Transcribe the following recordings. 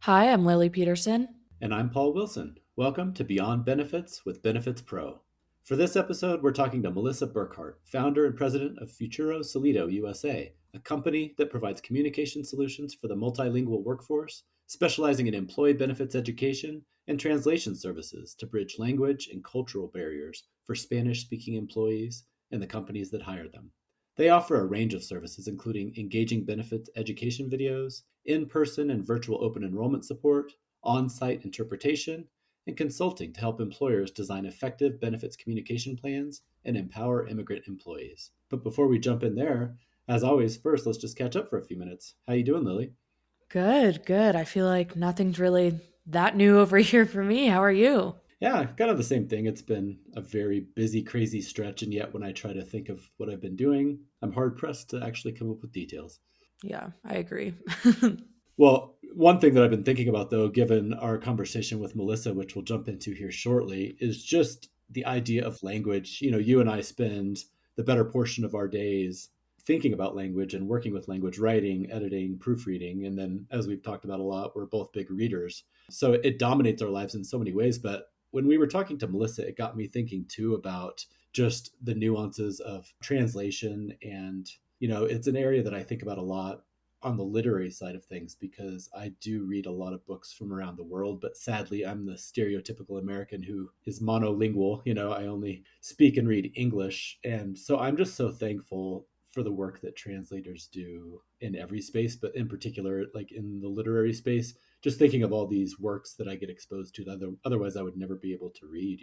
Hi, I'm Lily Peterson. And I'm Paul Wilson. Welcome to Beyond Benefits with Benefits Pro. For this episode, we're talking to Melissa Burkhart, founder and president of Futuro Solido USA, a company that provides communication solutions for the multilingual workforce, specializing in employee benefits education and translation services to bridge language and cultural barriers for Spanish speaking employees and the companies that hire them. They offer a range of services, including engaging benefits education videos, in person and virtual open enrollment support, on site interpretation, and consulting to help employers design effective benefits communication plans and empower immigrant employees. But before we jump in there, as always, first let's just catch up for a few minutes. How you doing, Lily? Good, good. I feel like nothing's really that new over here for me. How are you? Yeah, kind of the same thing. It's been a very busy, crazy stretch, and yet when I try to think of what I've been doing, I'm hard pressed to actually come up with details. Yeah, I agree. Well, one thing that I've been thinking about, though, given our conversation with Melissa, which we'll jump into here shortly, is just the idea of language. You and I spend the better portion of our days thinking about language and working with language, writing, editing, proofreading. And then, as we've talked about a lot, we're both big readers. So it dominates our lives in so many ways. But when we were talking to Melissa, it got me thinking too about just the nuances of translation. And, it's an area that I think about a lot on the literary side of things because I do read a lot of books from around the world, but sadly, I'm the stereotypical American who is monolingual. I only speak and read English. And so I'm just so thankful for the work that translators do in every space, but in particular, like in the literary space, just thinking of all these works that I get exposed to that otherwise I would never be able to read.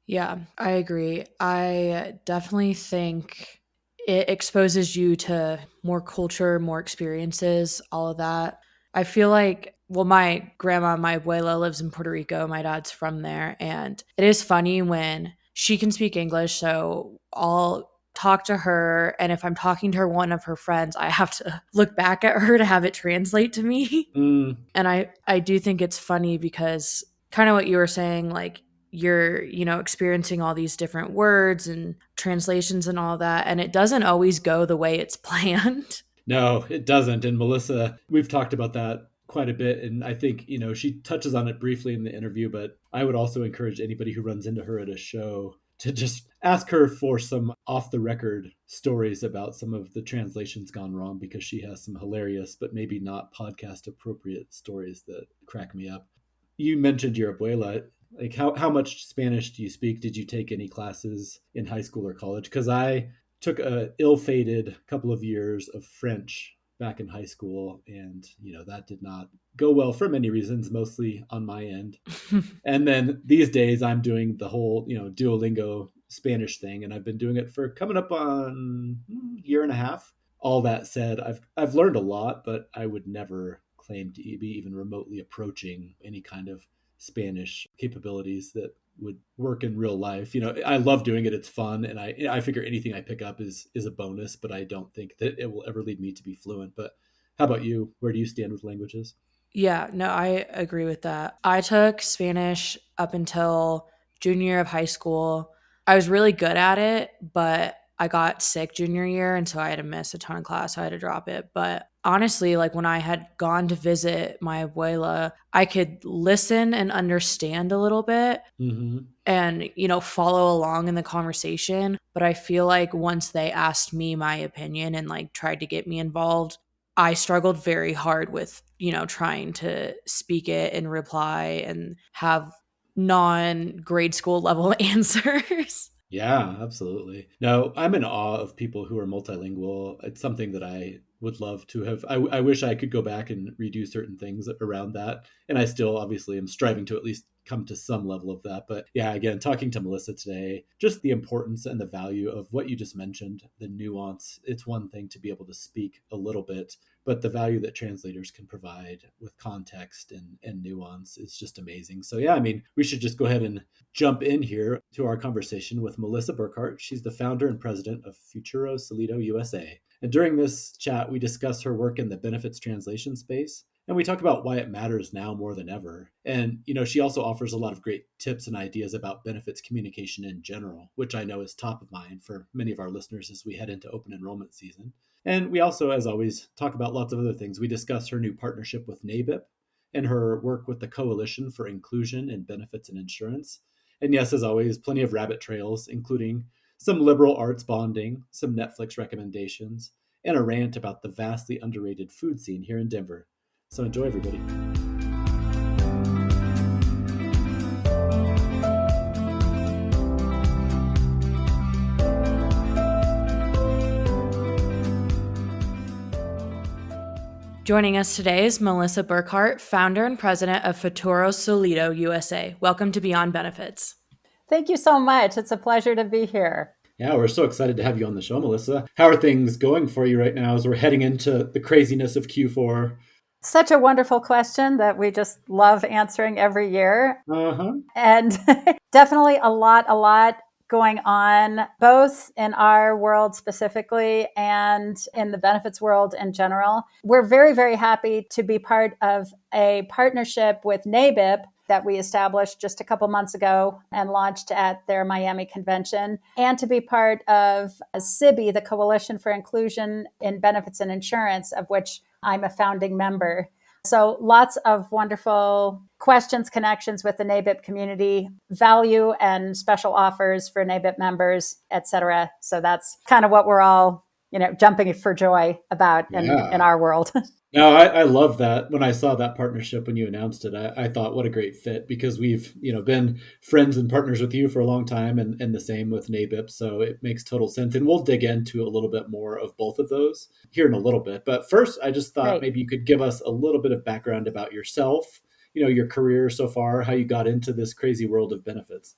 Yeah, I agree. I definitely think it exposes you to more culture, more experiences, all of that. I feel like, well, my grandma, my abuela lives in Puerto Rico. My dad's from there. And it is funny when she can speak English. So I'll talk to her. And if I'm talking to her, one of her friends, I have to look back at her to have it translate to me. Mm, And I do think it's funny because kind of what you were saying, like you're, experiencing all these different words and translations and all that. And it doesn't always go the way it's planned. No, it doesn't. And Melissa, we've talked about that quite a bit. And I think, she touches on it briefly in the interview, but I would also encourage anybody who runs into her at a show to just ask her for some off the record stories about some of the translations gone wrong because she has some hilarious, but maybe not podcast appropriate stories that crack me up. You mentioned your abuela. Like, how much Spanish do you speak? Did you take any classes in high school or college? Because I took a ill-fated couple of years of French back in high school, and that did not go well for many reasons, mostly on my end. And then these days, I'm doing the whole Duolingo Spanish thing, and I've been doing it for coming up on a year and a half. All that said, I've learned a lot, but I would never claim to be even remotely approaching any kind of Spanish capabilities that would work in real life. I love doing it. It's fun. And I figure anything I pick up is a bonus, but I don't think that it will ever lead me to be fluent. But how about you? Where do you stand with languages? Yeah, no, I agree with that. I took Spanish up until junior year of high school. I was really good at it, but I got sick junior year. And so I had to miss a ton of class. So I had to drop it. But honestly, like when I had gone to visit my abuela, I could listen and understand a little bit Mm-hmm. and, follow along in the conversation. But I feel like once they asked me my opinion and like tried to get me involved, I struggled very hard with, trying to speak it and reply and have non grade school level answers. Yeah, absolutely. No, I'm in awe of people who are multilingual. It's something that I would love to have. I wish I could go back and redo certain things around that. And I still obviously am striving to at least come to some level of that. But yeah, again, talking to Melissa today, just the importance and the value of what you just mentioned, the nuance. It's one thing to be able to speak a little bit, but the value that translators can provide with context and nuance is just amazing. So yeah, I mean, we should just go ahead and jump in here to our conversation with Melissa Burkhart. She's the founder and president of Futuro Solido USA. And during this chat, we discuss her work in the benefits translation space, and we talk about why it matters now more than ever. And, she also offers a lot of great tips and ideas about benefits communication in general, which I know is top of mind for many of our listeners as we head into open enrollment season. And we also, as always, talk about lots of other things. We discuss her new partnership with NABIP and her work with the Coalition for Inclusion in Benefits and Insurance. And yes, as always, plenty of rabbit trails, including some liberal arts bonding, some Netflix recommendations, and a rant about the vastly underrated food scene here in Denver. So enjoy, everybody. Joining us today is Melissa Burkhart, founder and president of Futuro Solido USA. Welcome to Beyond Benefits. Thank you so much. It's a pleasure to be here. Yeah, we're so excited to have you on the show, Melissa. How are things going for you right now as we're heading into the craziness of Q4? Such a wonderful question that we just love answering every year. And definitely a lot going on, both in our world specifically and in the benefits world in general. We're very, very happy to be part of a partnership with NABIP that we established just a couple months ago and launched at their Miami convention, and to be part of CIBI, the Coalition for Inclusion in Benefits and Insurance, of which I'm a founding member. So lots of wonderful questions, connections with the NABIP community, value and special offers for NABIP members, et cetera. So that's kind of what we're all, jumping for joy about in our world. No, I love that. When I saw that partnership, when you announced it, I thought, what a great fit, because we've, been friends and partners with you for a long time, and the same with NABIP. So it makes total sense. And we'll dig into a little bit more of both of those here in a little bit. But first, I just thought maybe you could give us a little bit of background about yourself, your career so far, how you got into this crazy world of benefits.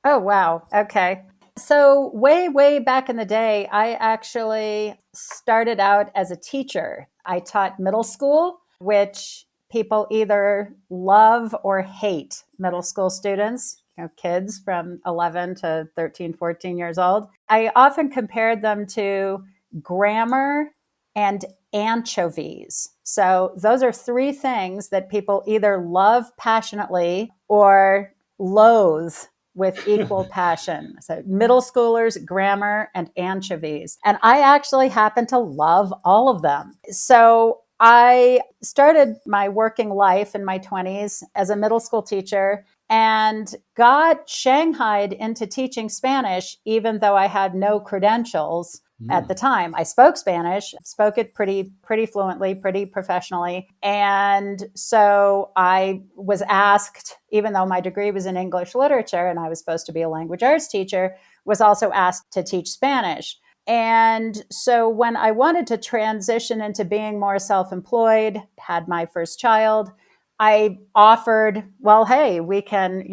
Oh, wow. Okay. So way back in the day, I actually started out as a teacher. I taught middle school, which people either love or hate middle school students, kids from 11 to 13, 14 years old. I often compared them to grammar and anchovies. So those are three things that people either love passionately or loathe with equal passion. So middle schoolers, grammar, and anchovies. And I actually happen to love all of them. So I started my working life in my 20s as a middle school teacher and got shanghaied into teaching Spanish, even though I had no credentials at the time. I spoke Spanish, spoke it pretty fluently, pretty professionally. And so I was asked, even though my degree was in English literature and I was supposed to be a language arts teacher, was also asked to teach Spanish. And so when I wanted to transition into being more self-employed, had my first child, I offered, well, hey, we can,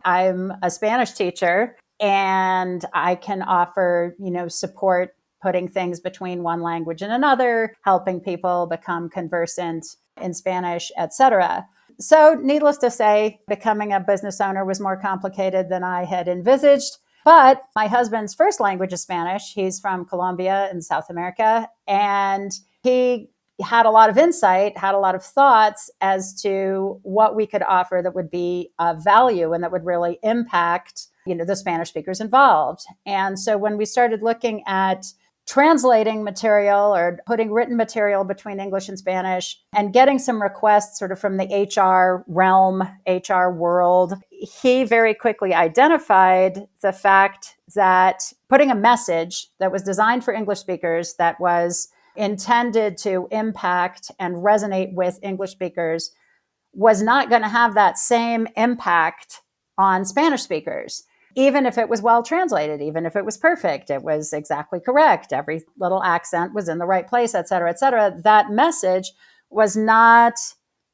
I'm a Spanish teacher and I can offer, support putting things between one language and another, helping people become conversant in Spanish, etc. So needless to say, becoming a business owner was more complicated than I had envisaged. But my husband's first language is Spanish. He's from Colombia in South America. And he had a lot of insight, had a lot of thoughts as to what we could offer that would be of value and that would really impact, the Spanish speakers involved. And so when we started looking at translating material or putting written material between English and Spanish and getting some requests sort of from the HR realm, HR world, he very quickly identified the fact that putting a message that was designed for English speakers, that was intended to impact and resonate with English speakers, was not going to have that same impact on Spanish speakers. Even if it was well translated, even if it was perfect, it was exactly correct, every little accent was in the right place, et cetera, that message was not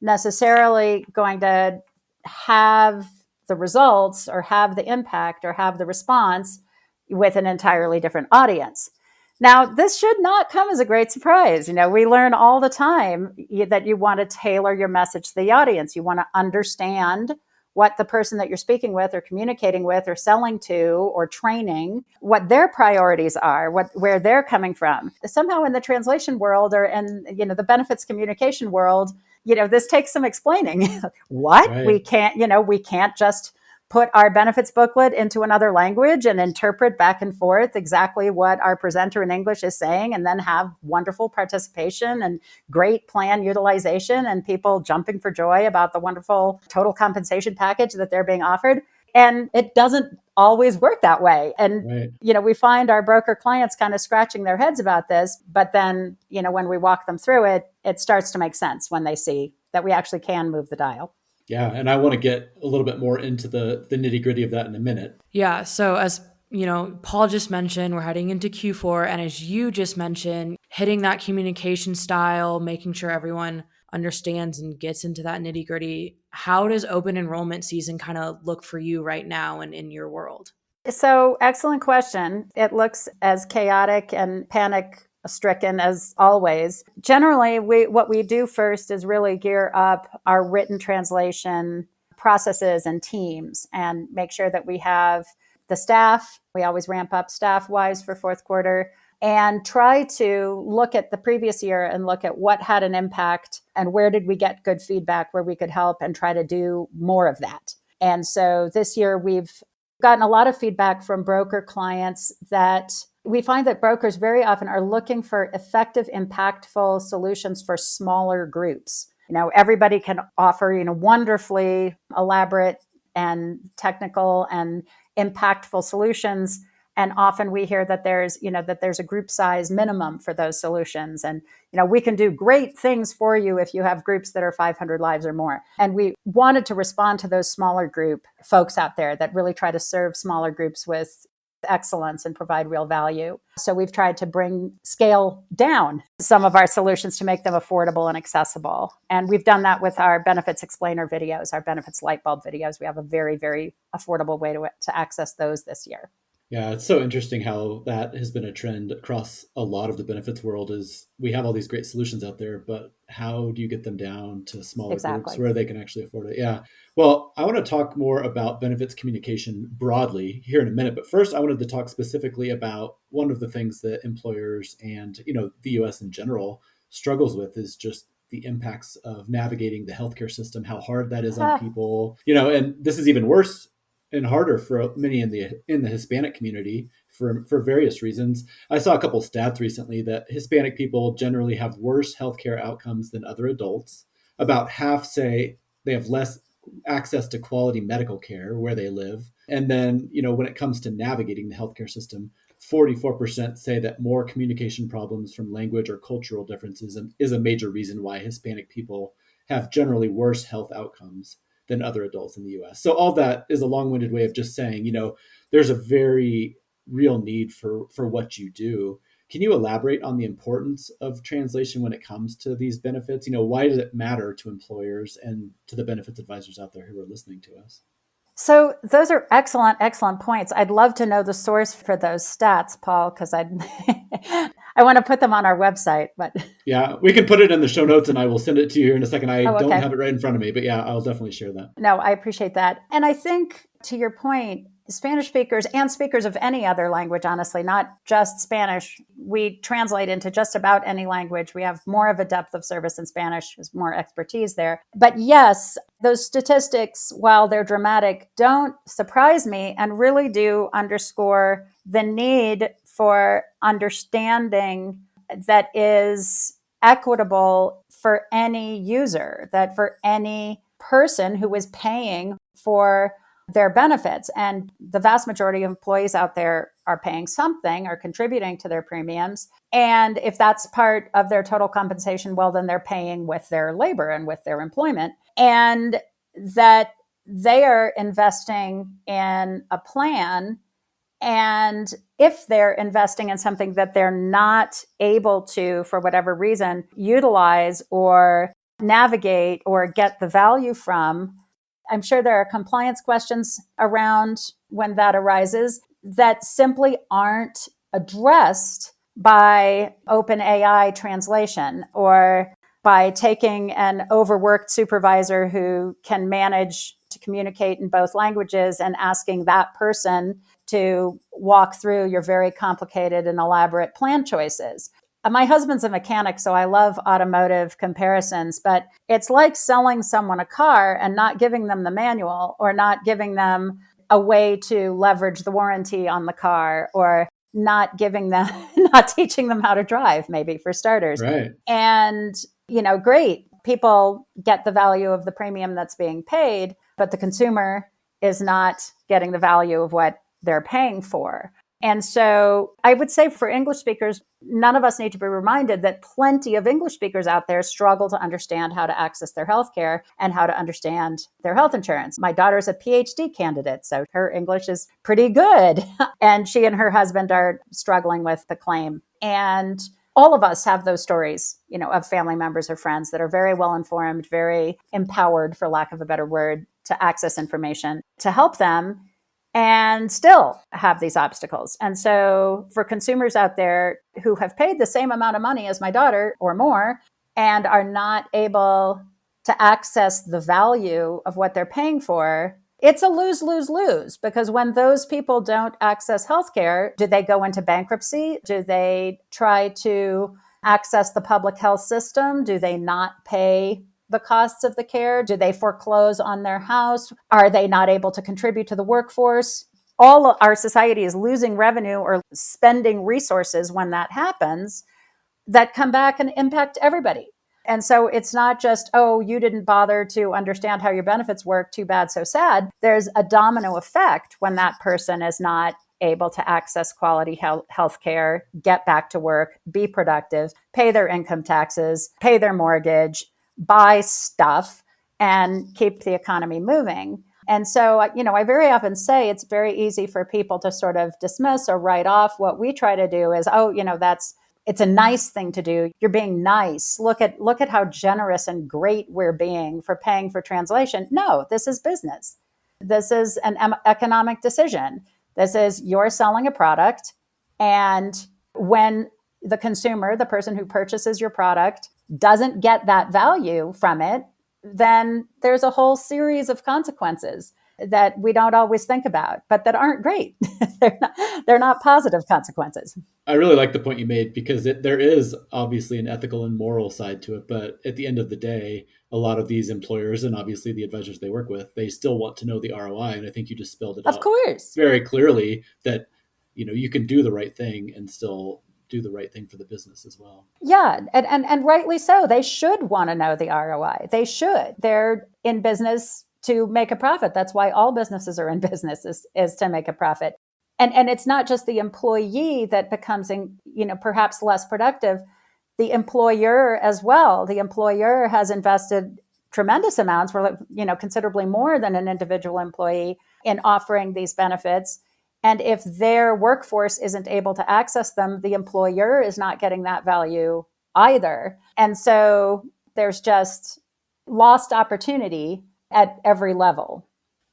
necessarily going to have the results or have the impact or have the response with an entirely different audience. Now, this should not come as a great surprise. We learn all the time that you want to tailor your message to the audience. You want to understand what the person that you're speaking with or communicating with or selling to or training, what their priorities are, where they're coming from. Somehow in the translation world or in the benefits communication world, this takes some explaining. What? Right. We can't just put our benefits booklet into another language and interpret back and forth exactly what our presenter in English is saying, and then have wonderful participation and great plan utilization and people jumping for joy about the wonderful total compensation package that they're being offered. And it doesn't always work that way. And, Right. we find our broker clients kind of scratching their heads about this. But then, when we walk them through it, it starts to make sense when they see that we actually can move the dial. Yeah. And I want to get a little bit more into the nitty gritty of that in a minute. Yeah. So as Paul just mentioned, we're heading into Q4. And as you just mentioned, hitting that communication style, making sure everyone understands and gets into that nitty gritty. How does open enrollment season kind of look for you right now and in your world? So, excellent question. It looks as chaotic and panic stricken as always. Generally, what we do first is really gear up our written translation processes and teams and make sure that we have the staff. We always ramp up staff wise for fourth quarter and try to look at the previous year and look at what had an impact and where did we get good feedback where we could help and try to do more of that. And so this year we've gotten a lot of feedback from broker clients that we find that brokers very often are looking for effective, impactful solutions for smaller groups. Everybody can offer, wonderfully elaborate and technical and impactful solutions. And often we hear that there's a group size minimum for those solutions. And, we can do great things for you if you have groups that are 500 lives or more. And we wanted to respond to those smaller group folks out there that really try to serve smaller groups with excellence and provide real value. So we've tried to scale down some of our solutions to make them affordable and accessible. And we've done that with our benefits explainer videos, our benefits light bulb videos. We have a very, very affordable way to access those this year. Yeah, it's so interesting how that has been a trend across a lot of the benefits world. Is we have all these great solutions out there, but how do you get them down to smaller groups where they can actually afford it? Yeah. Well, I want to talk more about benefits communication broadly here in a minute, but first I wanted to talk specifically about one of the things that employers and, the US in general struggles with is just the impacts of navigating the healthcare system, how hard that is on people, and this is even worse and harder for many in the Hispanic community for various reasons. I saw a couple of stats recently that Hispanic people generally have worse healthcare outcomes than other adults. About half say they have less access to quality medical care where they live. And then, when it comes to navigating the healthcare system, 44% say that more communication problems from language or cultural differences is a major reason why Hispanic people have generally worse health outcomes than other adults in the US. So all that is a long-winded way of just saying, there's a very real need for what you do. Can you elaborate on the importance of translation when it comes to these benefits? Why does it matter to employers and to the benefits advisors out there who are listening to us? So those are excellent, excellent points. I'd love to know the source for those stats, Paul, because I want to put them on our website. But yeah, we can put it in the show notes and I will send it to you here in a second. I okay. don't have it right in front of me, but yeah, I'll definitely share that. No, I appreciate that. And I think to your point, Spanish speakers and speakers of any other language, honestly, not just Spanish, we translate into just about any language. We have more of a depth of service in Spanish, there's more expertise there. But yes, those statistics, while they're dramatic, don't surprise me and really do underscore the need for understanding that is equitable for any user, that for any person who is paying for their benefits. And the vast majority of employees out there are paying something or contributing to their premiums. And if that's part of their total compensation, well, then they're paying with their labor and with their employment. And that they are investing in a plan. And if they're investing in something that they're not able to, for whatever reason, utilize or navigate or get the value from, I'm sure there are compliance questions around when that arises that simply aren't addressed by OpenAI translation or by taking an overworked supervisor who can manage to communicate in both languages and asking that person to walk through your very complicated and elaborate plan choices. my husband's a mechanic, so I love automotive comparisons, but it's like selling someone a car and not giving them the manual or not giving them a way to leverage the warranty on the car or not giving them, not teaching them how to drive, maybe for starters. Right. And, great. People get the value of the premium that's being paid, but the consumer is not getting the value of what they're paying for. And so I would say for English speakers, none of us need to be reminded that plenty of English speakers out there struggle to understand how to access their healthcare and how to understand their health insurance. My daughter's a PhD candidate, so her English is pretty good. And she and her husband are struggling with the claim. And all of us have those stories, of family members or friends that are very well informed, very empowered, for lack of a better word, to access information to help them and still have these obstacles. And so for consumers out there who have paid the same amount of money as my daughter or more and are not able to access the value of what they're paying for, it's a lose, lose, lose, because when those people don't access healthcare, do they go into bankruptcy? Do they try to access the public health system? Do they not pay the costs of the care? Do they foreclose on their house? Are they not able to contribute to the workforce? All of our society is losing revenue or spending resources when that happens that come back and impact everybody. And so it's not just, oh, you didn't bother to understand how your benefits work. Too bad, so sad. There's a domino effect when that person is not able to access quality health care, get back to work, be productive, pay their income taxes, pay their mortgage, buy stuff, and keep the economy moving. And so, I very often say it's very easy for people to sort of dismiss or write off. What we try to do is, it's a nice thing to do. You're being nice. Look at how generous and great we're being for paying for translation. No, this is business. This is an economic decision. This is you're selling a product. And when the consumer, the person who purchases your product, doesn't get that value from it, then there's a whole series of consequences that we don't always think about, but that aren't great. they're not positive consequences. I really like the point you made because there is obviously an ethical and moral side to it. But at the end of the day, a lot of these employers and obviously the advisors they work with, they still want to know the ROI. And I think you just spelled it out. Of course. Very clearly that, you can do the right thing and still do the right thing for the business as well. Yeah. And rightly so. They should want to know the ROI. They should. They're in business to make a profit. That's why all businesses are in business is to make a profit. And it's not just the employee that becomes, perhaps less productive. The employer as well. The employer has invested tremendous amounts, considerably more than an individual employee, in offering these benefits. And if their workforce isn't able to access them, the employer is not getting that value either. And so there's just lost opportunity at every level.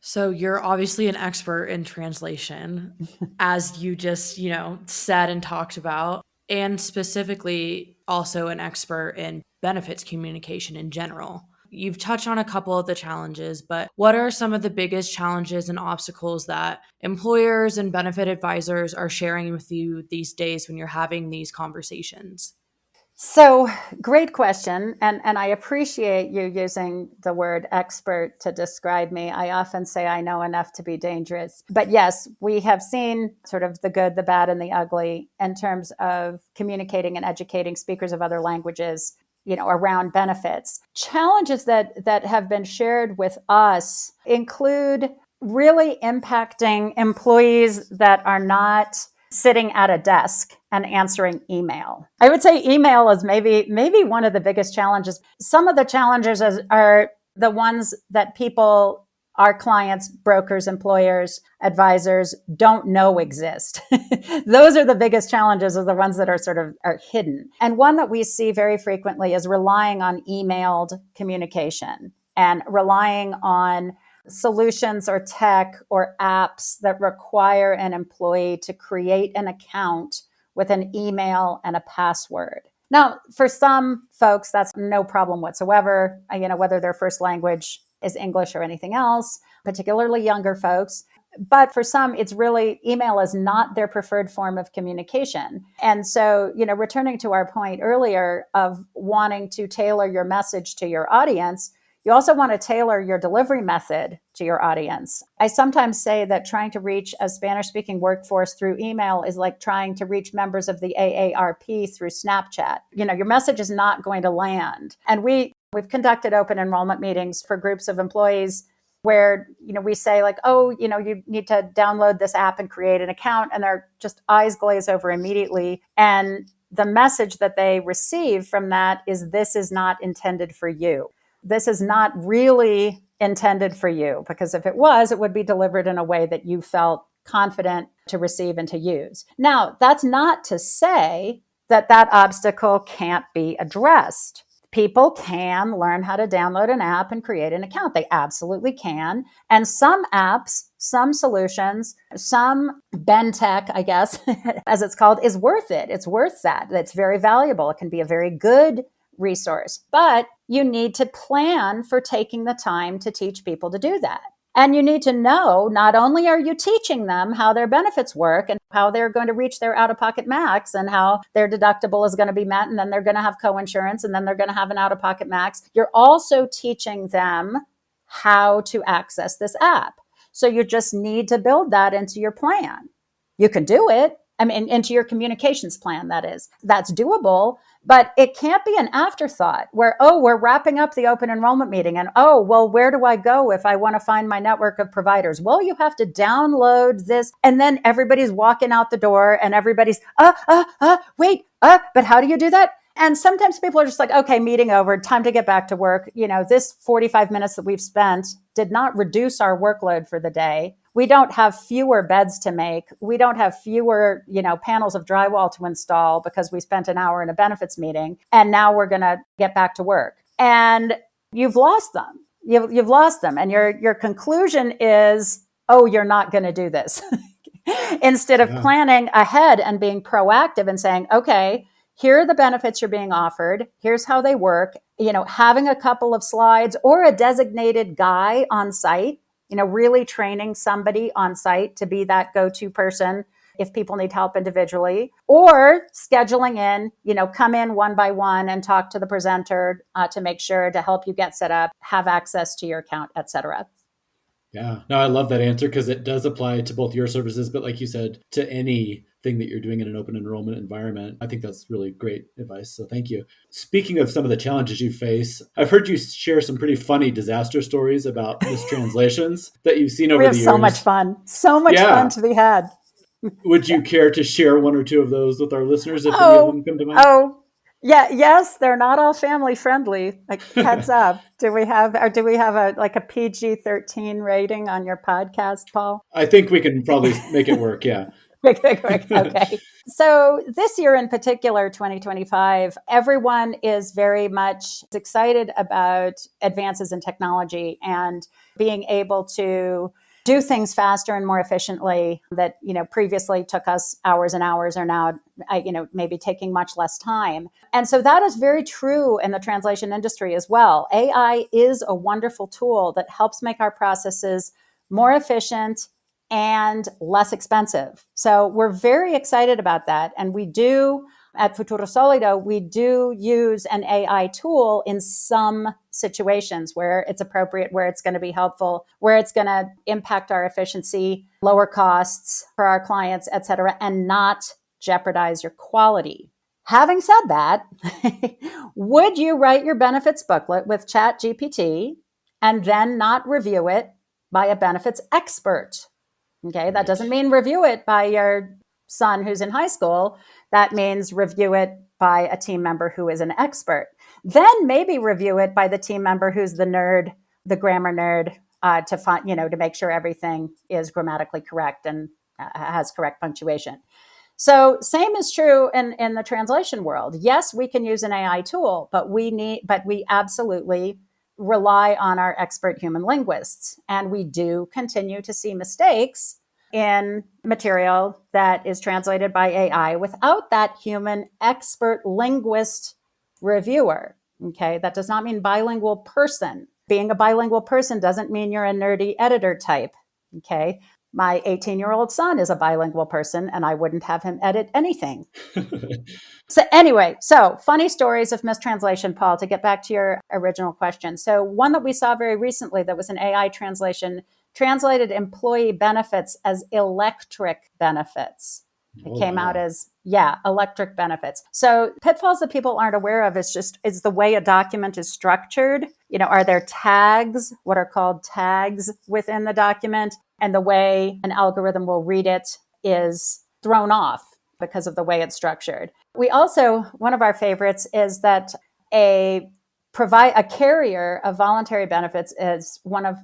So you're obviously an expert in translation, as you just, said and talked about, and specifically also an expert in benefits communication in general. You've touched on a couple of the challenges, but what are some of the biggest challenges and obstacles that employers and benefit advisors are sharing with you these days when you're having these conversations? So, great question. And I appreciate you using the word expert to describe me. I often say I know enough to be dangerous. But yes, we have seen sort of the good, the bad, and the ugly in terms of communicating and educating speakers of other languages, around benefits. Challenges that have been shared with us include really impacting employees that are not sitting at a desk and answering email. I would say email is maybe one of the biggest challenges. Some of the challenges are the ones that people, our clients, brokers, employers, advisors don't know exist. Those are the biggest challenges, are the ones that are hidden. And one that we see very frequently is relying on emailed communication and relying on solutions or tech or apps that require an employee to create an account with an email and a password. Now, for some folks, that's no problem whatsoever, whether their first language is English or anything else, particularly younger folks. But for some, it's really email is not their preferred form of communication. And so, returning to our point earlier of wanting to tailor your message to your audience, you also want to tailor your delivery method to your audience. I sometimes say that trying to reach a Spanish-speaking workforce through email is like trying to reach members of the AARP through Snapchat. Your message is not going to land. And we've conducted open enrollment meetings for groups of employees where, we say like, oh, you need to download this app and create an account. And their just eyes glaze over immediately. And the message that they receive from that is, this is not intended for you. This is not really intended for you, because if it was, it would be delivered in a way that you felt confident to receive and to use. Now, that's not to say that obstacle can't be addressed. People can learn how to download an app and create an account. They absolutely can. And some apps, some solutions, some Ben tech, I guess, as it's called, is worth it. It's worth that. It's very valuable. It can be a very good resource, but you need to plan for taking the time to teach people to do that. And you need to know, not only are you teaching them how their benefits work and how they're going to reach their out-of-pocket max and how their deductible is going to be met, and then they're going to have coinsurance, and then they're going to have an out-of-pocket max. You're also teaching them how to access this app. So you just need to build that into your plan. You can do it. Into your communications plan, that is. That's doable, but it can't be an afterthought where, oh, we're wrapping up the open enrollment meeting and, oh, well, where do I go if I want to find my network of providers? Well, you have to download this, and then everybody's walking out the door and everybody's, wait, but how do you do that? And sometimes people are just like, okay, meeting over, time to get back to work. This 45 minutes that we've spent did not reduce our workload for the day. We don't have fewer beds to make. We don't have fewer, panels of drywall to install because we spent an hour in a benefits meeting. And now we're going to get back to work. And you've lost them. You've lost them. And your conclusion is, oh, you're not going to do this. Instead of planning ahead and being proactive and saying, okay, here are the benefits you're being offered. Here's how they work. Having a couple of slides or a designated guy on site, really training somebody on site to be that go-to person if people need help individually, or scheduling in, come in one by one and talk to the presenter to make sure to help you get set up, have access to your account, et cetera. Yeah, no, I love that answer because it does apply to both your services, but like you said, to anything that you're doing in an open enrollment environment. I think that's really great advice. So thank you. Speaking of some of the challenges you face, I've heard you share some pretty funny disaster stories about mistranslations that you've seen over the years. We have so much fun. So much fun to be had. Would you care to share one or two of those with our listeners if any of them come to mind? Yeah, yes, they're not all family friendly. Like, heads up. Do we have a PG-13 rating on your podcast, Paul? I think we can probably make it work. Yeah. Okay. So this year in particular, 2025, everyone is very much excited about advances in technology and being able to do things faster and more efficiently that, previously took us hours and hours are now, maybe taking much less time. And so that is very true in the translation industry as well. AI is a wonderful tool that helps make our processes more efficient and less expensive. So we're very excited about that. And we do, at Futuro Solido, we do use an AI tool in some situations where it's appropriate, where it's going to be helpful, where it's going to impact our efficiency, lower costs for our clients, et cetera, and not jeopardize your quality. Having said that, would you write your benefits booklet with ChatGPT and then not review it by a benefits expert? Okay, that doesn't mean review it by your son who's in high school. That means review it by a team member who is an expert. Then maybe review it by the team member who's the nerd, the grammar nerd, to make sure everything is grammatically correct and has correct punctuation. So same is true in the translation world. Yes, we can use an AI tool, but we absolutely rely on our expert human linguists. And we do continue to see mistakes in material that is translated by AI without that human expert linguist reviewer. Okay, that does not mean bilingual person. Being a bilingual person doesn't mean you're a nerdy editor type. Okay, My 18-year-old son is a bilingual person, and I wouldn't have him edit anything. So anyway, funny stories of mistranslation, Paul, to get back to your original question. So one that we saw very recently that was an AI translation translated employee benefits as electric benefits. It came out as, electric benefits. So pitfalls that people aren't aware of is the way a document is structured. Are there tags, what are called tags within the document? And the way an algorithm will read it is thrown off because of the way it's structured. We also, one of our favorites is that a carrier of voluntary benefits is one of,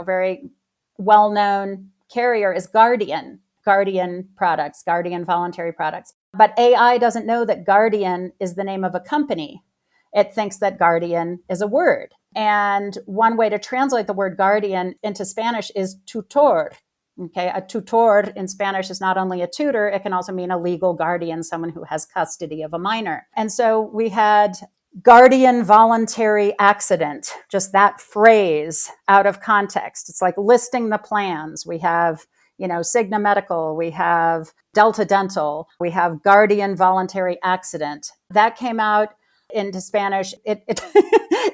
very well-known carrier is Guardian products, Guardian voluntary products. But AI doesn't know that Guardian is the name of a company. It thinks that Guardian is a word. And one way to translate the word guardian into Spanish is tutor. Okay, a tutor in Spanish is not only a tutor, it can also mean a legal guardian, someone who has custody of a minor. And so we had guardian voluntary accident, just that phrase out of context. It's like listing the plans. We have, Cigna Medical, we have Delta Dental, we have guardian voluntary accident. That came out into Spanish. It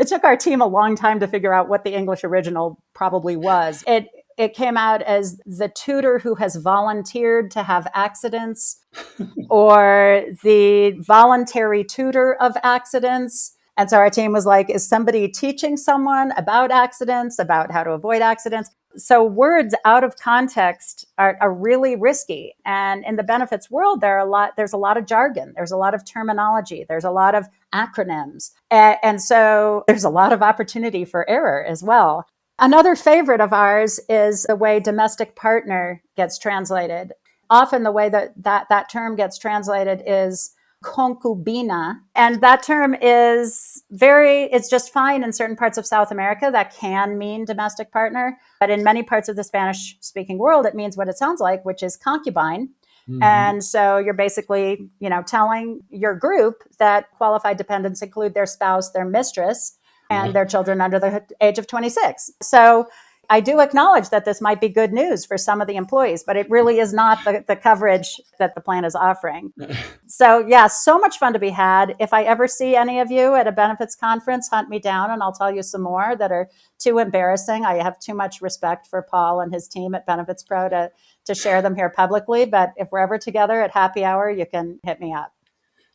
took our team a long time to figure out what the English original probably was. It came out as the tutor who has volunteered to have accidents or the voluntary tutor of accidents. And so our team was like, is somebody teaching someone about accidents, about how to avoid accidents? So words out of context are really risky. And in the benefits world, there's a lot of jargon. There's a lot of terminology. There's a lot of acronyms. And so there's a lot of opportunity for error as well. Another favorite of ours is the way domestic partner gets translated. Often the way that term gets translated is concubina. And that term it's just fine in certain parts of South America. That can mean domestic partner. But in many parts of the Spanish speaking world, it means what it sounds like, which is concubine. Mm-hmm. And so you're basically, telling your group that qualified dependents include their spouse, their mistress, and their children under the age of 26. So I do acknowledge that this might be good news for some of the employees, but it really is not the coverage that the plan is offering. So so much fun to be had. If I ever see any of you at a benefits conference, hunt me down and I'll tell you some more that are too embarrassing. I have too much respect for Paul and his team at Benefits Pro to share them here publicly. But if we're ever together at happy hour, you can hit me up.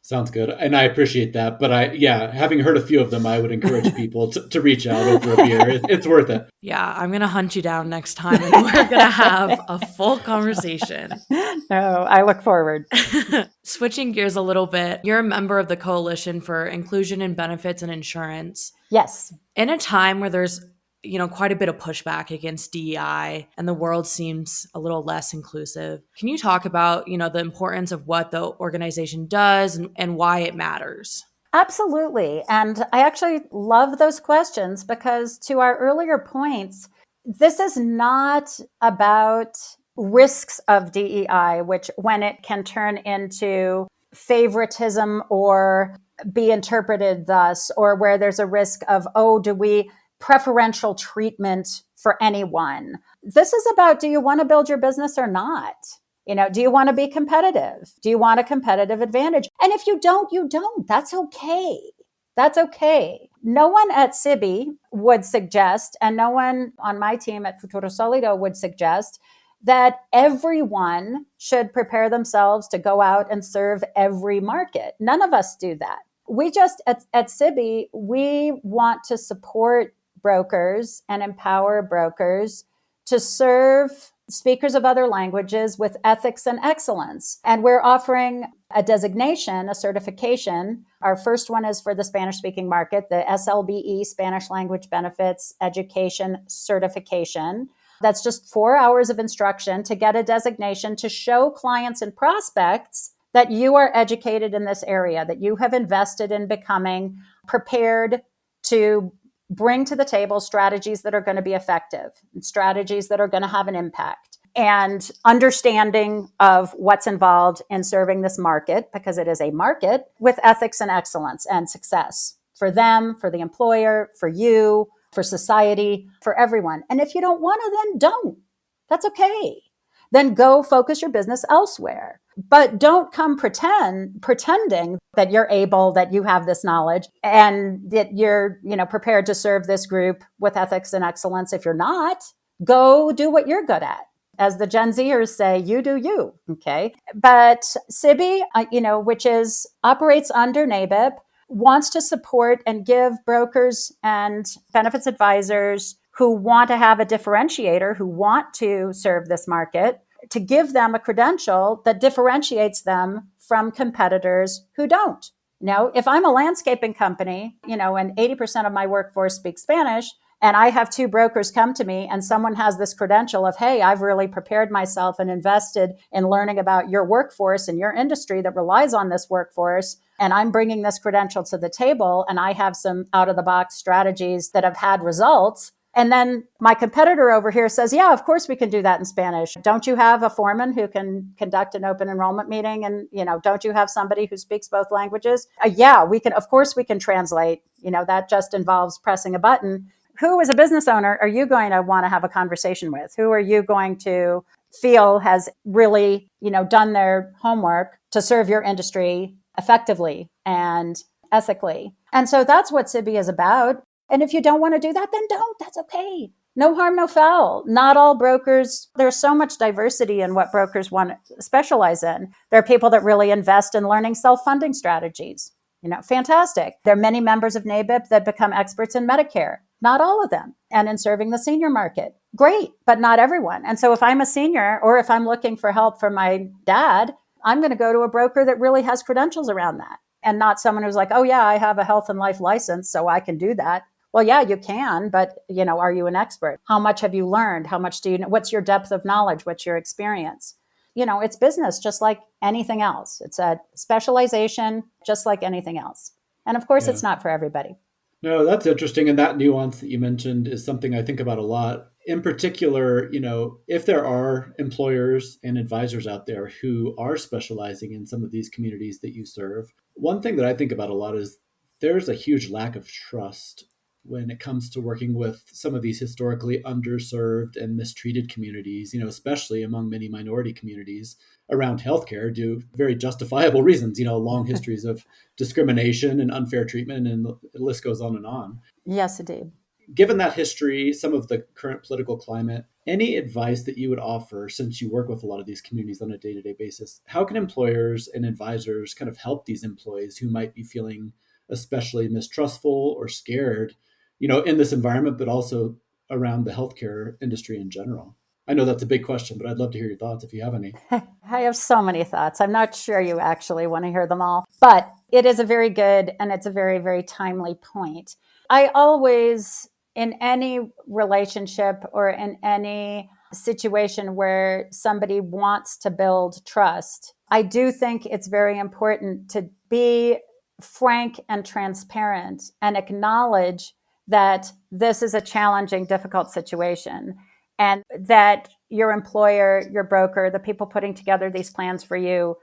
Sounds good. And I appreciate that. But having heard a few of them, I would encourage people to reach out over a beer. It's worth it. Yeah, I'm going to hunt you down next time and we're going to have a full conversation. No, I look forward. Switching gears a little bit, you're a member of the Coalition for Inclusion in Benefits and Insurance. Yes. In a time where there's quite a bit of pushback against DEI and the world seems a little less inclusive. Can you talk about, the importance of what the organization does and why it matters? Absolutely. And I actually love those questions because to our earlier points, this is not about risks of DEI, which when it can turn into favoritism or be interpreted thus, or where there's a risk of, do we preferential treatment for anyone. This is about, do you want to build your business or not? Do you want to be competitive? Do you want a competitive advantage? And if you don't, you don't. That's okay. That's okay. No one at CIBI would suggest, and no one on my team at Futuro Solido would suggest that everyone should prepare themselves to go out and serve every market. None of us do that. We just, at CIBI, we want to support brokers and empower brokers to serve speakers of other languages with ethics and excellence. And we're offering a designation, a certification. Our first one is for the Spanish-speaking market, the SLBE, Spanish Language Benefits Education Certification. That's just 4 hours of instruction to get a designation to show clients and prospects that you are educated in this area, that you have invested in becoming prepared to bring to the table strategies that are going to be effective, strategies that are going to have an impact, and understanding of what's involved in serving this market, because it is a market, with ethics and excellence and success for them, for the employer, for you, for society, for everyone. And if you don't want to, then don't. That's okay. then go focus your business elsewhere. But don't come pretending that you're able, that you have this knowledge and that you're, prepared to serve this group with ethics and excellence. If you're not, go do what you're good at. As the Gen Zers say, you do you. Okay. But CIBI, which operates under NABIP, wants to support and give brokers and benefits advisors who want to have a differentiator, who want to serve this market, to give them a credential that differentiates them from competitors who don't. If I'm a landscaping company, and 80% of my workforce speaks Spanish, and I have two brokers come to me and someone has this credential of, hey, I've really prepared myself and invested in learning about your workforce and your industry that relies on this workforce, and I'm bringing this credential to the table, and I have some out-of-the-box strategies that have had results. And then my competitor over here says, yeah, of course we can do that in Spanish. Don't you have a foreman who can conduct an open enrollment meeting? And, don't you have somebody who speaks both languages? Yeah, we can. Of course we can translate. That just involves pressing a button. Who as a business owner are you going to want to have a conversation with? Who are you going to feel has really, done their homework to serve your industry effectively and ethically? And so that's what CIBI is about. And if you don't want to do that, then don't. That's okay. No harm, no foul. Not all brokers, there's so much diversity in what brokers want to specialize in. There are people that really invest in learning self-funding strategies. Fantastic. There are many members of NABIP that become experts in Medicare. Not all of them. And in serving the senior market. Great, but not everyone. And so if I'm a senior or if I'm looking for help from my dad, I'm going to go to a broker that really has credentials around that. And not someone who's like, oh yeah, I have a health and life license, so I can do that. Well, yeah, you can, but are you an expert? How much have you learned? How much do you know? What's your depth of knowledge? What's your experience? It's business just like anything else. It's a specialization just like anything else. And of course, It's not for everybody. No, that's interesting. And that nuance that you mentioned is something I think about a lot. In particular, if there are employers and advisors out there who are specializing in some of these communities that you serve, one thing that I think about a lot is there's a huge lack of trust when it comes to working with some of these historically underserved and mistreated communities, especially among many minority communities around healthcare due to very justifiable reasons, long histories of discrimination and unfair treatment, and the list goes on and on. Yes, indeed. Given that history, some of the current political climate, any advice that you would offer, since you work with a lot of these communities on a day-to-day basis, how can employers and advisors kind of help these employees who might be feeling especially mistrustful or scared, in this environment, but also around the healthcare industry in general? I know that's a big question, but I'd love to hear your thoughts if you have any. I have so many thoughts. I'm not sure you actually want to hear them all, but it is a very good and it's a very, very timely point. I always, in any relationship or in any situation where somebody wants to build trust, I do think it's very important to be frank and transparent and acknowledge that this is a challenging, difficult situation, and that your employer, your broker, the people putting together these plans for you,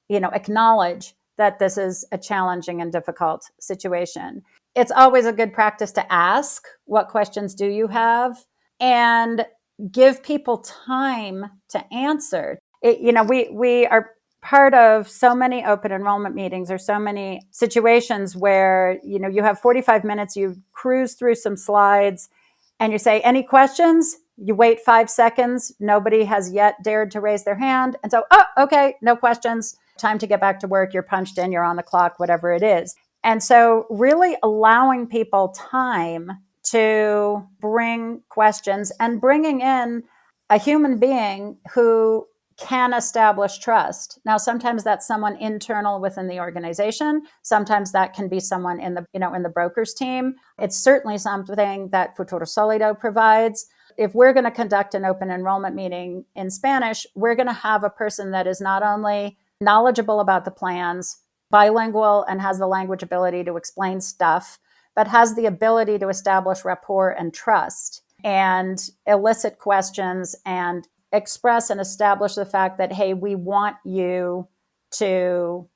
acknowledge that this is a challenging and difficult situation. It's always a good practice to ask, what questions do you have? And give people time to answer. We are part of so many open enrollment meetings or so many situations where, you have 45 minutes, you cruise through some slides and you say, any questions? You wait 5 seconds. Nobody has yet dared to raise their hand. And so, okay, no questions. Time to get back to work. You're punched in, you're on the clock, whatever it is. And so really allowing people time to bring questions and bringing in a human being who can establish trust. Now, sometimes that's someone internal within the organization. Sometimes that can be someone in the broker's team. It's certainly something that Futuro Solido provides. If we're going to conduct an open enrollment meeting in Spanish, we're going to have a person that is not only knowledgeable about the plans, bilingual, and has the language ability to explain stuff, but has the ability to establish rapport and trust and elicit questions and express and establish the fact that, hey, we want you to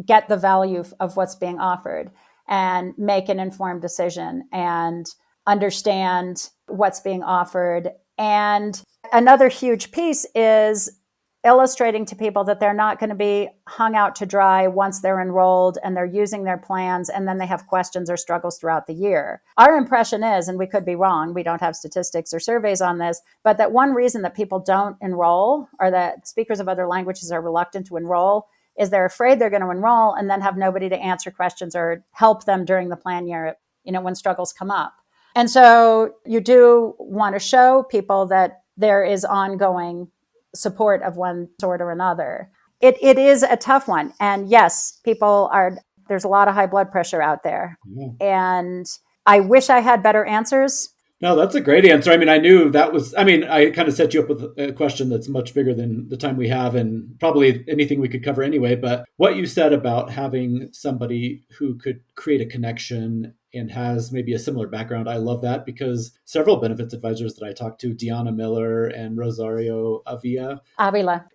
get the value of what's being offered and make an informed decision and understand what's being offered. And another huge piece is illustrating to people that they're not going to be hung out to dry once they're enrolled and they're using their plans and then they have questions or struggles throughout the year. Our impression is, and we could be wrong, we don't have statistics or surveys on this, but that one reason that people don't enroll or that speakers of other languages are reluctant to enroll is they're afraid they're going to enroll and then have nobody to answer questions or help them during the plan year, when struggles come up. And so you do want to show people that there is ongoing support of one sort or another. It is a tough one. And yes, there's a lot of high blood pressure out there. Yeah. And I wish I had better answers. No, that's a great answer. I kind of set you up with a question that's much bigger than the time we have and probably anything we could cover anyway. But what you said about having somebody who could create a connection and has maybe a similar background, I love that because several benefits advisors that I talked to, Deanna Miller and Rosario Avila,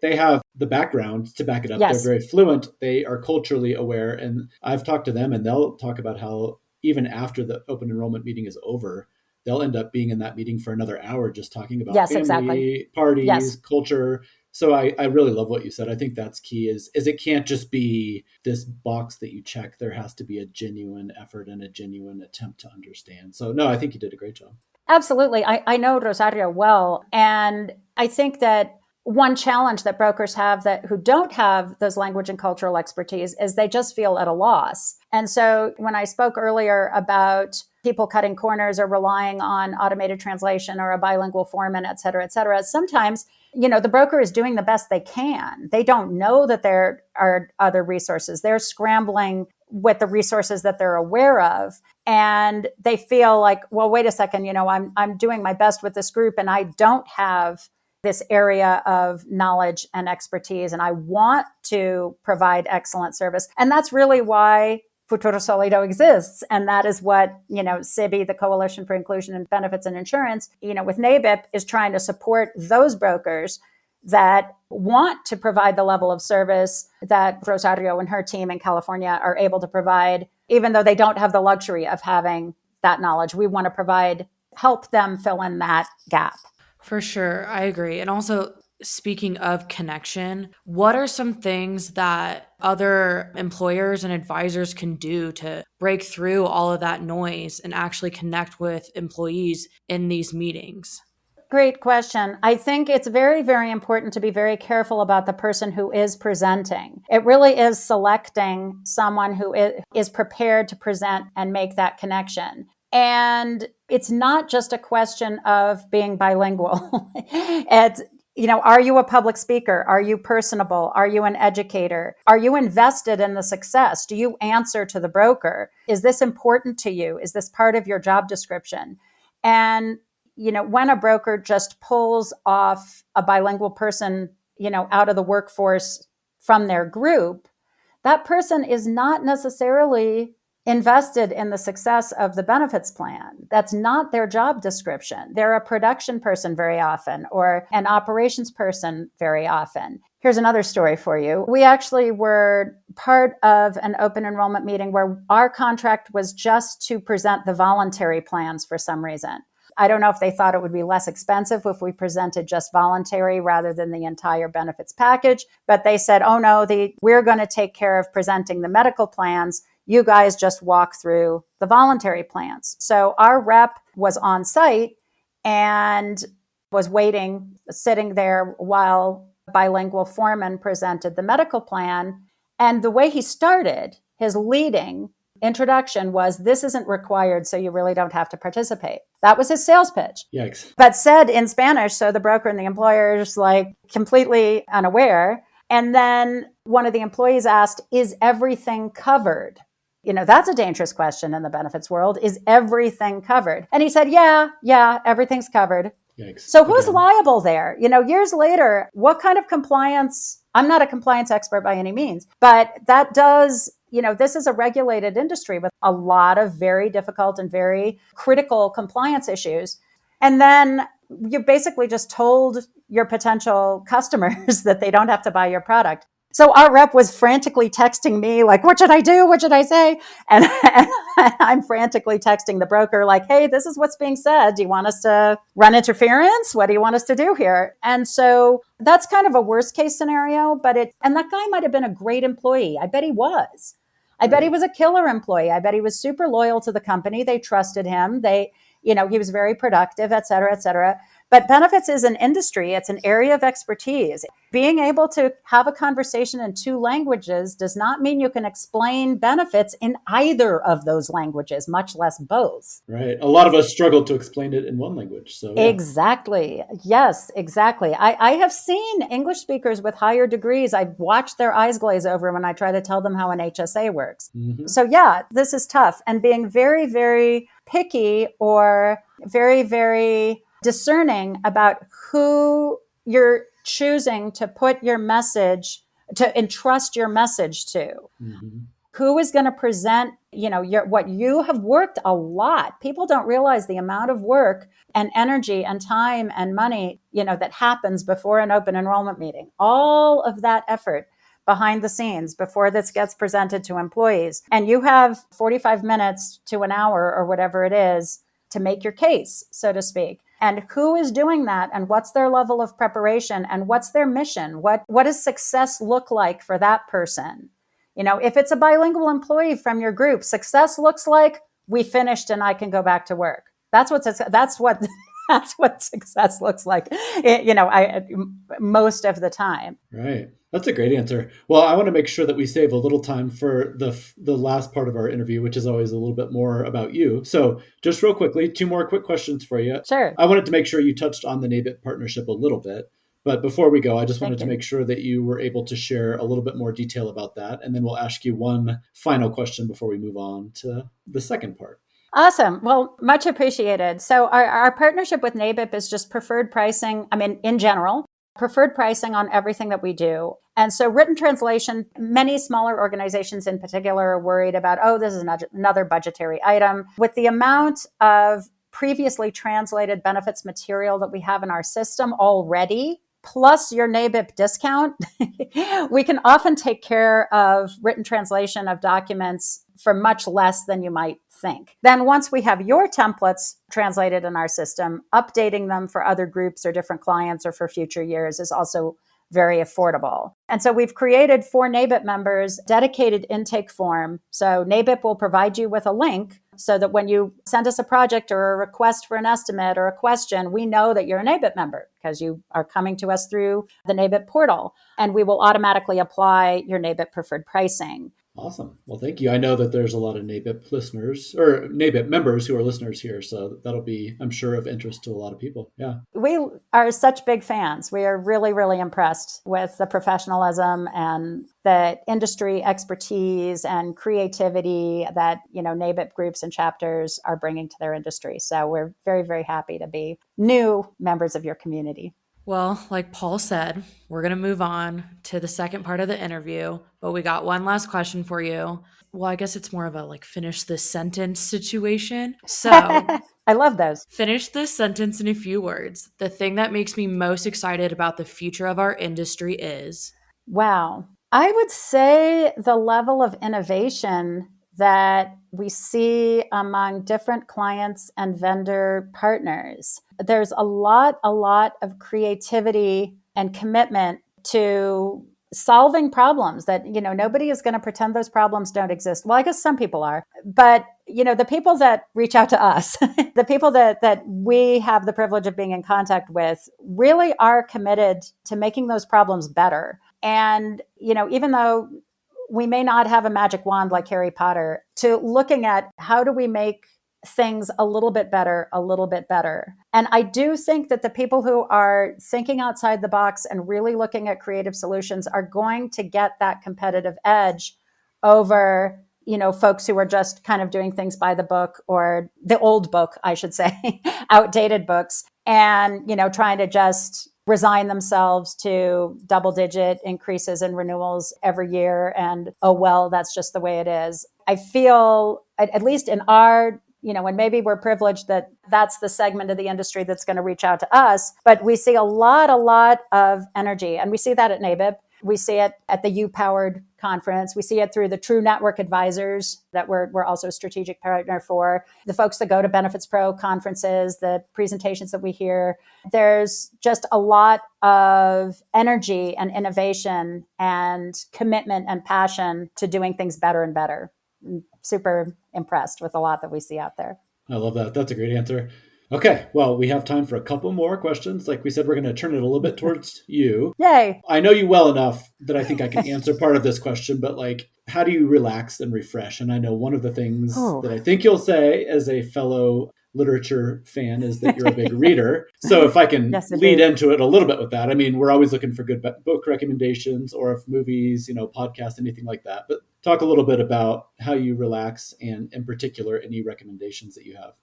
they have the background to back it up. Yes. They're very fluent. They are culturally aware. And I've talked to them and they'll talk about how even after the open enrollment meeting is over, they'll end up being in that meeting for another hour just talking about family, parties, culture. So I really love what you said. I think that's key is it can't just be this box that you check. There has to be a genuine effort and a genuine attempt to understand. So no, I think you did a great job. Absolutely. I know Rosario well. And I think that one challenge that brokers have who don't have those language and cultural expertise is they just feel at a loss. And so when I spoke earlier about people cutting corners or relying on automated translation or a bilingual foreman, et cetera, sometimes, the broker is doing the best they can. They don't know that there are other resources. They're scrambling with the resources that they're aware of. And they feel like, well, wait a second, I'm doing my best with this group and I don't have this area of knowledge and expertise, and I want to provide excellent service. And that's really why Futuro Solido exists. And that is what, CIBI, the Coalition for Inclusion in Benefits and Insurance, with NABIP is trying to support those brokers that want to provide the level of service that Rosario and her team in California are able to provide, even though they don't have the luxury of having that knowledge. We want to help them fill in that gap. For sure. I agree. And also, speaking of connection, what are some things that other employers and advisors can do to break through all of that noise and actually connect with employees in these meetings? Great question. I think it's very, very important to be very careful about the person who is presenting. It really is selecting someone who is prepared to present and make that connection. And it's not just a question of being bilingual. It's, are you a public speaker? Are you personable? Are you an educator? Are you invested in the success? Do you answer to the broker? Is this important to you? Is this part of your job description? And, when a broker just pulls off a bilingual person, out of the workforce from their group, that person is not necessarily invested in the success of the benefits plan. That's not their job description. They're a production person very often or an operations person very often. Here's another story for you. We actually were part of an open enrollment meeting where our contract was just to present the voluntary plans for some reason. I don't know if they thought it would be less expensive if we presented just voluntary rather than the entire benefits package, but they said, oh no, we're going to take care of presenting the medical plans. You guys just walk through the voluntary plans. So our rep was on site and was sitting there while bilingual foreman presented the medical plan. And the way he started his leading introduction was, this isn't required, so you really don't have to participate. That was his sales pitch. Yikes. But said in Spanish, so the broker and the employer's completely unaware. And then one of the employees asked, is everything covered? That's a dangerous question in the benefits world. Is everything covered? And he said, yeah, everything's covered. Yikes. So who's liable there? Years later, what kind of compliance? I'm not a compliance expert by any means, but that does, this is a regulated industry with a lot of very difficult and very critical compliance issues. And then you basically just told your potential customers that they don't have to buy your product. So our rep was frantically texting me, like, what should I do? What should I say? And I'm frantically texting the broker, like, hey, this is what's being said. Do you want us to run interference? What do you want us to do here? And so that's kind of a worst case scenario, and that guy might have been a great employee. I bet he was. I bet he was a killer employee. I bet he was super loyal to the company. They trusted him. He was very productive, et cetera, et cetera. But benefits is an industry. It's an area of expertise. Being able to have a conversation in two languages does not mean you can explain benefits in either of those languages, much less both. Right. A lot of us struggle to explain it in one language. So yeah. Exactly. Yes, exactly. I have seen English speakers with higher degrees. I've watched their eyes glaze over when I try to tell them how an HSA works. Mm-hmm. So yeah, this is tough. And being very, very picky or very, very discerning about who you're choosing to put your message, to entrust your message to. Mm-hmm. Who is going to present, what you have worked a lot. People don't realize the amount of work and energy and time and money, that happens before an open enrollment meeting. All of that effort behind the scenes before this gets presented to employees. And you have 45 minutes to an hour or whatever it is to make your case, so to speak. And who is doing that, and what's their level of preparation, and what's their mission? What does success look like for that person? If it's a bilingual employee from your group, success looks like we finished and I can go back to work. That's what success looks like, most of the time. Right. That's a great answer. Well, I want to make sure that we save a little time for the last part of our interview, which is always a little bit more about you. So just real quickly, 2 more quick questions for you. Sure. I wanted to make sure you touched on the NABIP partnership a little bit. But before we go, I just wanted to make sure that you were able to share a little bit more detail about that. And then we'll ask you one final question before we move on to the second part. Awesome. Well, much appreciated. So our partnership with NABIP is just preferred pricing. In general, preferred pricing on everything that we do. And so written translation, many smaller organizations in particular are worried about, this is another budgetary item. With the amount of previously translated benefits material that we have in our system already, plus your NABIP discount, we can often take care of written translation of documents for much less than you might think. Then once we have your templates translated in our system, updating them for other groups or different clients or for future years is also very affordable. And so we've created for NABIP members dedicated intake form. So NABIP will provide you with a link so that when you send us a project or a request for an estimate or a question, we know that you're a NABIP member because you are coming to us through the NABIP portal, and we will automatically apply your NABIP preferred pricing. Awesome. Well, thank you. I know that there's a lot of NABIP listeners or NABIP members who are listeners here. So that'll be, I'm sure, of interest to a lot of people. Yeah. We are such big fans. We are really, really impressed with the professionalism and the industry expertise and creativity that, NABIP groups and chapters are bringing to their industry. So we're very, very happy to be new members of your community. Well, like Paul said, we're going to move on to the second part of the interview, but we got one last question for you. Well, I guess it's more of a finish this sentence situation. So I love those. Finish this sentence in a few words. The thing that makes me most excited about the future of our industry is... Wow. I would say the level of innovation that we see among different clients and vendor partners. There's a lot of creativity and commitment to solving problems that, nobody is going to pretend those problems don't exist. Well, I guess some people are, but the people that reach out to us, the people that we have the privilege of being in contact with really are committed to making those problems better. And, even though we may not have a magic wand like Harry Potter, to looking at how do we make things a little bit better. And I do think that the people who are thinking outside the box and really looking at creative solutions are going to get that competitive edge over, folks who are just kind of doing things by the book, or the old book, I should say, outdated books, and, trying to just resign themselves to double-digit increases in renewals every year. And, that's just the way it is. I feel, at least in our, and maybe we're privileged that that's the segment of the industry that's going to reach out to us, but we see a lot of energy. And we see that at NABIP. We see it at the U-Powered conference. We see it through the True Network advisors that we're also a strategic partner for, the folks that go to Benefits Pro conferences, the presentations that we hear. There's just a lot of energy and innovation and commitment and passion to doing things better and better. I'm super impressed with a lot that we see out there. I love that. That's a great answer. Okay, well, we have time for a couple more questions. Like we said, we're going to turn it a little bit towards you. Yay. I know you well enough that I think I can answer part of this question, but like, how do you relax and refresh? And I know one of the things that I think you'll say as a fellow literature fan is that you're a big reader. So if I can lead into it a little bit with that, I mean, we're always looking for good book recommendations or if movies, podcasts, anything like that. But talk a little bit about how you relax and in particular, any recommendations that you have.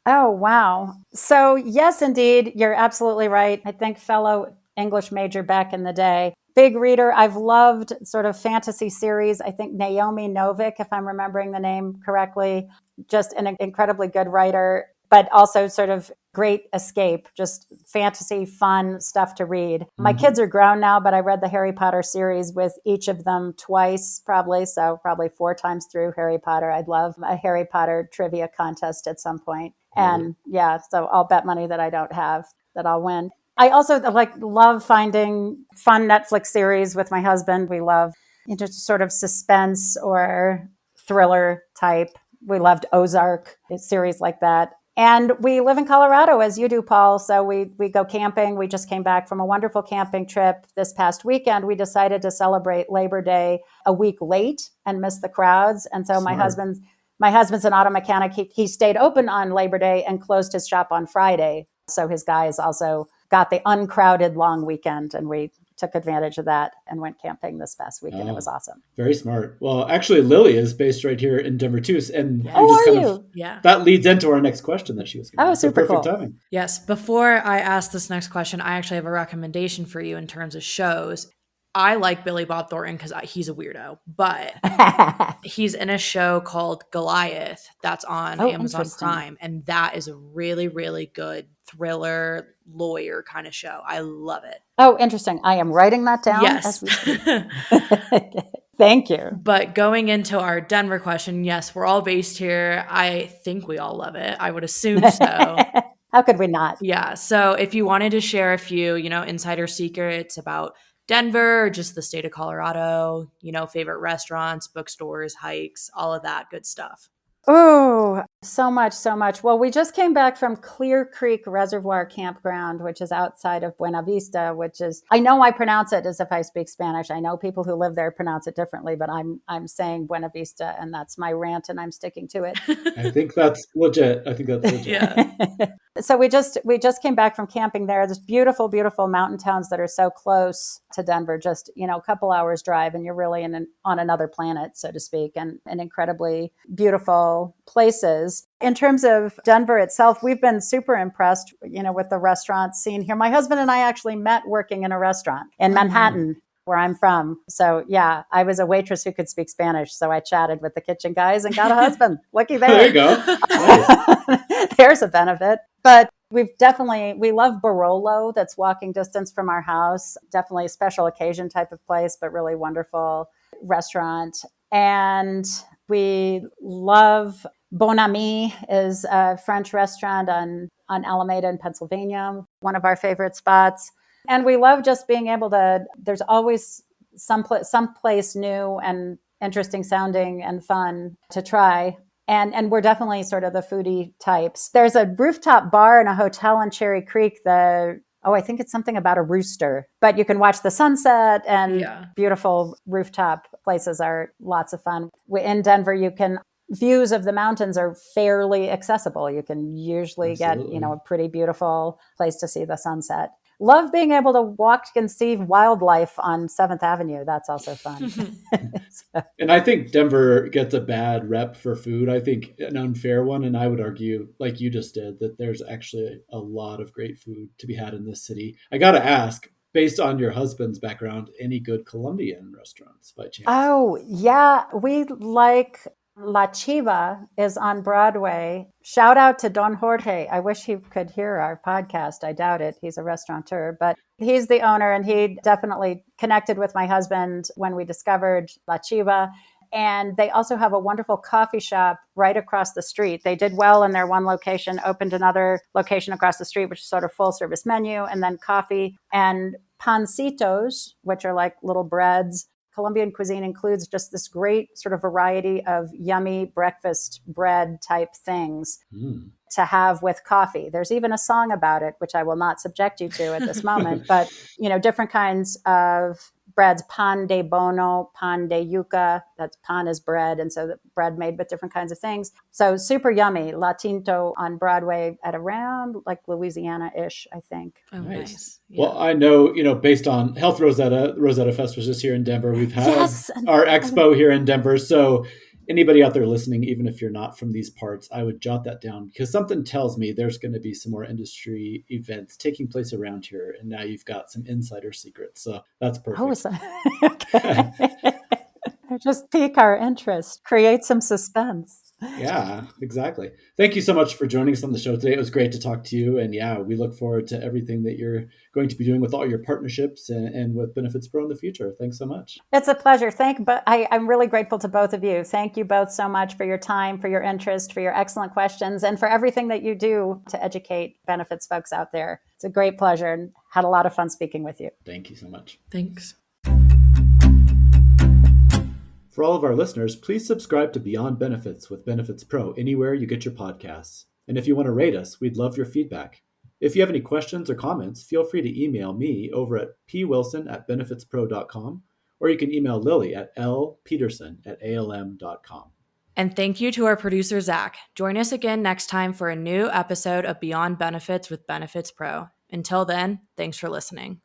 Oh, wow. So yes, indeed, you're absolutely right. I think fellow English major back in the day, big reader. I've loved sort of fantasy series. I think Naomi Novik, if I'm remembering the name correctly, just an incredibly good writer, but also sort of great escape, just fantasy, fun stuff to read. My kids are grown now, but I read the Harry Potter series with each of them twice, probably 4 times through Harry Potter. I'd love a Harry Potter trivia contest at some point. And so I'll bet money that I don't have that I'll win. I also love finding fun Netflix series with my husband. We love just sort of suspense or thriller type. We loved Ozark, a series like that. And we live in Colorado, as you do, Paul. So we go camping. We just came back from a wonderful camping trip this past weekend. We decided to celebrate Labor Day a week late and miss the crowds. And so my husband's an auto mechanic. He stayed open on Labor Day and closed his shop on Friday. So his guys also got the uncrowded long weekend, and we took advantage of that and went camping this past weekend. It was awesome. Very smart. Well, actually, Lily is based right here in Denver too. And that leads into our next question that she was going to ask. Super perfect cool. Timing. Yes. Before I ask this next question, I actually have a recommendation for you in terms of shows. I like Billy Bob Thornton because he's a weirdo, but he's in a show called Goliath that's on Amazon Prime. And that is a really, really good thriller lawyer kind of show. I love it. Oh, interesting. I am writing that down. Yes. As we speak. Thank you. But going into our Denver question, yes, we're all based here. I think we all love it. I would assume so. How could we not? Yeah. So if you wanted to share a few, insider secrets about Denver or just the state of Colorado, favorite restaurants, bookstores, hikes, all of that good stuff. Oh, so much, so much. Well, we just came back from Clear Creek Reservoir Campground, which is outside of Buena Vista, which is, I know I pronounce it as if I speak Spanish. I know people who live there pronounce it differently, but I'm saying Buena Vista, and that's my rant, and I'm sticking to it. I think that's legit. Yeah. So we just came back from camping there. There's beautiful, beautiful mountain towns that are so close to Denver, just, a couple hours drive, and you're really on another planet, so to speak, and incredibly beautiful places. In terms of Denver itself, we've been super impressed, with the restaurant scene here. My husband and I actually met working in a restaurant in Manhattan, where I'm from. So yeah, I was a waitress who could speak Spanish. So I chatted with the kitchen guys and got a husband. Looky there. There you go. Nice. There's a benefit. But we love Barolo, that's walking distance from our house. Definitely a special occasion type of place, but really wonderful restaurant. And we love Bon Ami, is a French restaurant on Alameda in Pennsylvania, one of our favorite spots. And we love just being able to, there's always some place new and interesting sounding and fun to try. And we're definitely sort of the foodie types. There's a rooftop bar in a hotel in Cherry Creek. I think it's something about a rooster, but you can watch the sunset, and beautiful rooftop places are lots of fun. In Denver, views of the mountains are fairly accessible. You can usually get, a pretty beautiful place to see the sunset. Love being able to walk and see wildlife on 7th Avenue. That's also fun. And I think Denver gets a bad rep for food. I think an unfair one. And I would argue, like you just did, that there's actually a lot of great food to be had in this city. I got to ask, based on your husband's background, any good Colombian restaurants by chance? Oh, yeah. We like La Chiva is on Broadway. Shout out to Don Jorge. I wish he could hear our podcast. I doubt it. He's a restaurateur, but he's the owner, and he definitely connected with my husband when we discovered La Chiva. And they also have a wonderful coffee shop right across the street. They did well in their one location, opened another location across the street, which is sort of full service menu, and then coffee and pancitos, which are like little breads. Colombian cuisine includes just this great sort of variety of yummy breakfast bread type things to have with coffee. There's even a song about it, which I will not subject you to at this moment, but different kinds of breads, pan de bono, pan de yuca. That's pan is bread. And so the bread made with different kinds of things. So super yummy. La Tinto on Broadway at around like Louisiana-ish, I think. Oh, nice. Yeah. Well, I know, based on Health Rosetta Fest was just here in Denver. We've had our expo here in Denver. So anybody out there listening, even if you're not from these parts, I would jot that down because something tells me there's going to be some more industry events taking place around here. And now you've got some insider secrets. So that's perfect. Oh, okay. Just pique our interest, create some suspense. Yeah, exactly. Thank you so much for joining us on the show today. It was great to talk to you. And yeah, we look forward to everything that you're going to be doing with all your partnerships and with Benefits Pro in the future. Thanks so much. It's a pleasure. I'm really grateful to both of you. Thank you both so much for your time, for your interest, for your excellent questions, and for everything that you do to educate benefits folks out there. It's a great pleasure and had a lot of fun speaking with you. Thank you so much. Thanks. For all of our listeners, please subscribe to Beyond Benefits with Benefits Pro anywhere you get your podcasts. And if you want to rate us, we'd love your feedback. If you have any questions or comments, feel free to email me over at pwilson@benefitspro.com, or you can email Lily at lpeterson@alm.com. And thank you to our producer, Zach. Join us again next time for a new episode of Beyond Benefits with Benefits Pro. Until then, thanks for listening.